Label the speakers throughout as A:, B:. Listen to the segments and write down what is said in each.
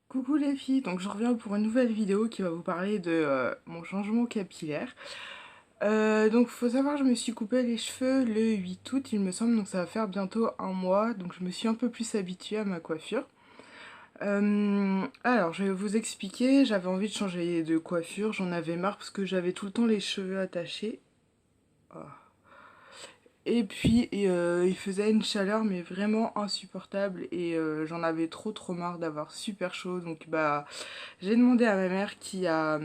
A: Coucou les filles, donc je reviens pour une nouvelle vidéo qui va vous parler de mon changement capillaire. Donc faut savoir, je me suis coupé les cheveux le 8 août il me semble, donc ça va faire bientôt un mois, donc je me suis un peu plus habituée à ma coiffure. Alors je vais vous expliquer, j'avais envie de changer de coiffure, j'en avais marre parce que j'avais tout le temps les cheveux attachés. Ah. Et puis il faisait une chaleur mais vraiment insupportable et j'en avais trop marre d'avoir super chaud, donc bah j'ai demandé à ma mère qui a,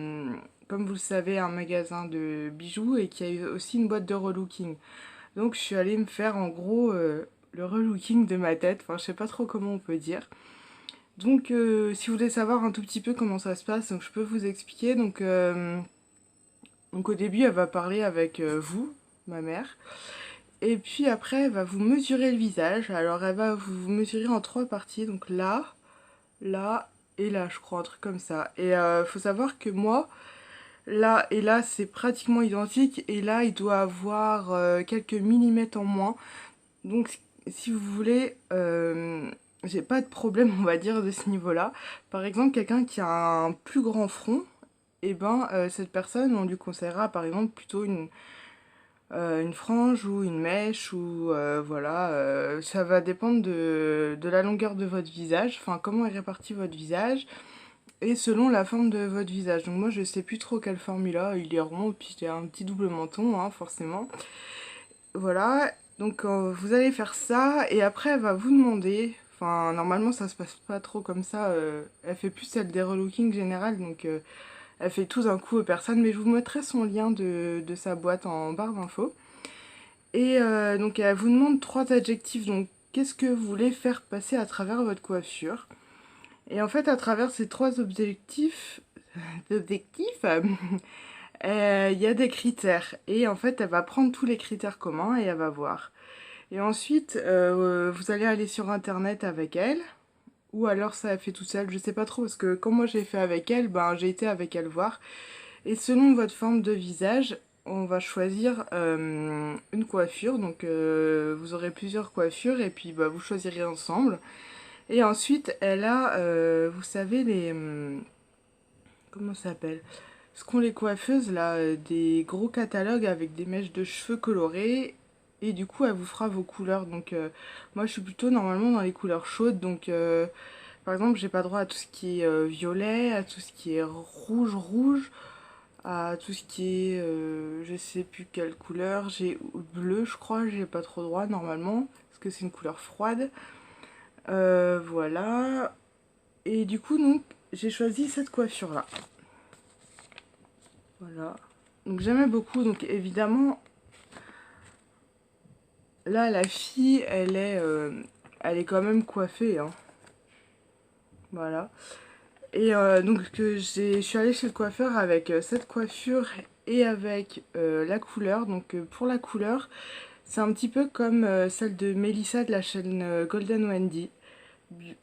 A: comme vous le savez, un magasin de bijoux et qui a eu aussi une boîte de relooking. Donc je suis allée me faire en gros le relooking de ma tête, enfin je sais pas trop comment on peut dire. Donc si vous voulez savoir un tout petit peu comment ça se passe, donc je peux vous expliquer. Donc au début elle va parler avec vous, ma mère. Et puis après elle va vous mesurer le visage. Alors elle va vous mesurer en trois parties, donc là et là je crois, un truc comme ça. Et faut savoir que moi, là et là, c'est pratiquement identique. Et là, il doit avoir quelques millimètres en moins. Donc, si vous voulez, j'ai pas de problème, on va dire, de ce niveau-là. Par exemple, quelqu'un qui a un plus grand front, et ben, cette personne, on lui conseillera, par exemple, plutôt une frange ou une mèche. Ou voilà. Ça va dépendre de la longueur de votre visage, enfin, comment est réparti votre visage et selon la forme de votre visage. Donc moi je sais plus trop quelle forme il est rond, puis il a un petit double menton, hein, forcément. Voilà, donc vous allez faire ça, et après elle va vous demander, enfin normalement ça se passe pas trop comme ça, elle fait plus celle des relookings général, donc elle fait tout d'un coup aux personnes, mais je vous mettrai son lien de sa boîte en barre d'infos. Et donc elle vous demande trois adjectifs, donc qu'est-ce que vous voulez faire passer à travers votre coiffure. Et en fait, à travers ces trois objectifs, il y a des critères. Et en fait, elle va prendre tous les critères communs et elle va voir. Et ensuite, vous allez aller sur internet avec elle. Ou alors ça a fait tout seul, je sais pas trop, parce que quand moi j'ai fait avec elle, ben j'ai été avec elle voir. Et selon votre forme de visage, on va choisir une coiffure. Donc vous aurez plusieurs coiffures et puis bah, vous choisirez ensemble. Et ensuite, elle a, vous savez, comment ça s'appelle? Ce qu'ont les coiffeuses, là, des gros catalogues avec des mèches de cheveux colorées. Et du coup, elle vous fera vos couleurs. Donc, moi, je suis plutôt normalement dans les couleurs chaudes. Donc, par exemple, j'ai pas droit à tout ce qui est violet, à tout ce qui est rouge, à tout ce qui est, je sais plus quelle couleur. J'ai bleu, je crois, j'ai pas trop droit normalement, parce que c'est une couleur froide. Voilà. Et du coup, donc, j'ai choisi cette coiffure-là. Voilà. Donc j'aimais beaucoup. Donc évidemment, là, la fille, elle est quand même coiffée, hein. Voilà. Et donc je suis allée chez le coiffeur avec cette coiffure et avec la couleur. Donc pour la couleur, c'est un petit peu comme celle de Melissa de la chaîne Golden Wendy.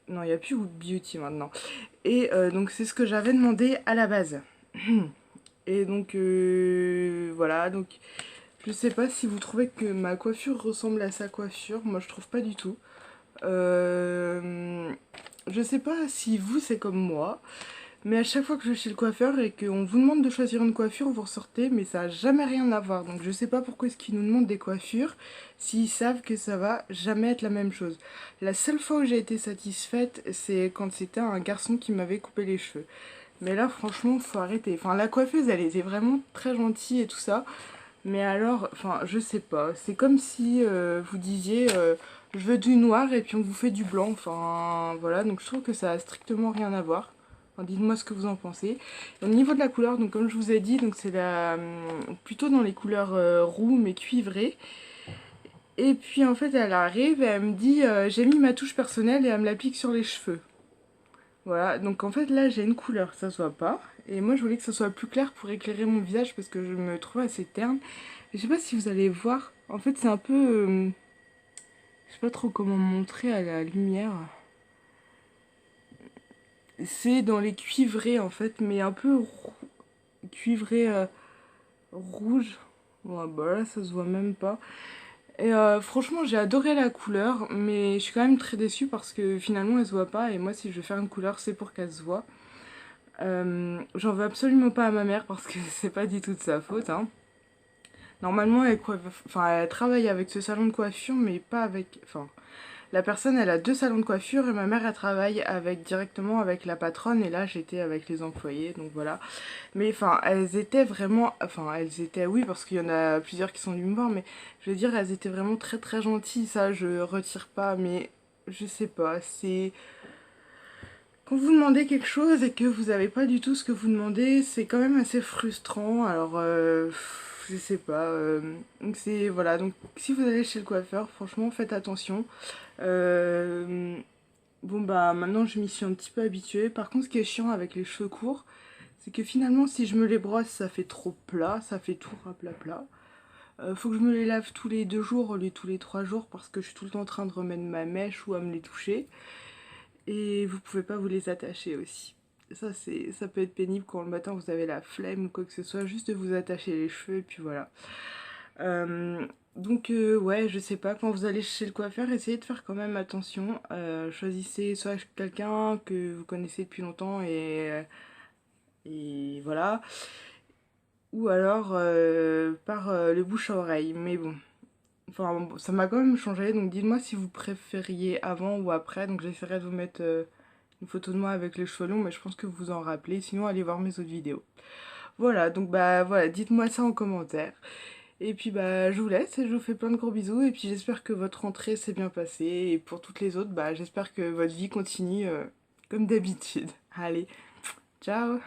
A: Non, il n'y a plus Beauty maintenant. Et donc c'est ce que j'avais demandé à la base. Et donc voilà, donc je sais pas si vous trouvez que ma coiffure ressemble à sa coiffure, moi je trouve pas du tout. Euh, je sais pas si vous c'est comme moi, mais à chaque fois que je vais chez le coiffeur et qu'on vous demande de choisir une coiffure, vous ressortez, mais ça a jamais rien à voir. Donc je sais pas pourquoi est-ce qu'ils nous demandent des coiffures s'ils savent que ça va jamais être la même chose. La seule fois où j'ai été satisfaite, c'est quand c'était un garçon qui m'avait coupé les cheveux. Mais là, franchement, faut arrêter. Enfin, la coiffeuse, elle était vraiment très gentille et tout ça. Mais alors, enfin, je sais pas. C'est comme si vous disiez je veux du noir et puis on vous fait du blanc. Enfin, voilà. Donc je trouve que ça a strictement rien à voir. Enfin, dites-moi ce que vous en pensez. Et au niveau de la couleur, donc comme je vous ai dit, donc c'est plutôt dans les couleurs roux mais cuivrées. Et puis en fait, elle arrive et elle me dit j'ai mis ma touche personnelle et elle me l'applique sur les cheveux. Voilà, donc en fait là j'ai une couleur, ça se voit pas. Et moi je voulais que ça soit plus clair pour éclairer mon visage parce que je me trouve assez terne. Et je sais pas si vous allez voir, en fait c'est un peu... je sais pas trop comment montrer à la lumière. C'est dans les cuivrés en fait, mais un peu cuivré rouge. Bon, bah là ça se voit même pas. Et franchement, j'ai adoré la couleur, mais je suis quand même très déçue parce que finalement elle se voit pas. Et moi, si je veux faire une couleur, c'est pour qu'elle se voit. J'en veux absolument pas à ma mère parce que c'est pas du tout de sa faute, hein. Normalement, elle travaille avec ce salon de coiffure, mais pas avec. Enfin, la personne, elle a deux salons de coiffure et ma mère, elle travaille directement avec la patronne. Et là, j'étais avec les employés, donc voilà. Mais enfin, elles étaient vraiment. Enfin, elles étaient, oui, parce qu'il y en a plusieurs qui sont venues me voir, mais je veux dire, elles étaient vraiment très très gentilles. Ça, je retire pas, mais je sais pas. C'est. Quand vous demandez quelque chose et que vous avez pas du tout ce que vous demandez, c'est quand même assez frustrant. Alors, je sais pas. Donc c'est voilà. Donc si vous allez chez le coiffeur, franchement, faites attention. Euh, bon bah maintenant je m'y suis un petit peu habituée. Par contre, ce qui est chiant avec les cheveux courts, c'est que finalement, si je me les brosse, ça fait trop plat, ça fait tout plat plat. Faut que je me les lave tous les 2 jours au lieu de tous les 3 jours parce que je suis tout le temps en train de remettre ma mèche ou à me les toucher. Et vous pouvez pas vous les attacher aussi. Ça peut être pénible quand le matin vous avez la flemme ou quoi que ce soit, juste de vous attacher les cheveux et puis voilà. Euh, donc ouais, je sais pas, quand vous allez chez le coiffeur, essayez de faire quand même attention. Choisissez soit quelqu'un que vous connaissez depuis longtemps et voilà. Ou alors par le bouche à oreille. Mais bon, enfin bon, ça m'a quand même changé. Donc dites-moi si vous préfériez avant ou après. Donc j'essaierai de vous mettre une photo de moi avec les cheveux longs, mais je pense que vous vous en rappelez. Sinon, allez voir mes autres vidéos. Voilà, donc bah voilà, dites-moi ça en commentaire. Et puis bah je vous laisse et je vous fais plein de gros bisous. Et puis j'espère que votre rentrée s'est bien passée. Et pour toutes les autres, bah j'espère que votre vie continue comme d'habitude. Allez, ciao!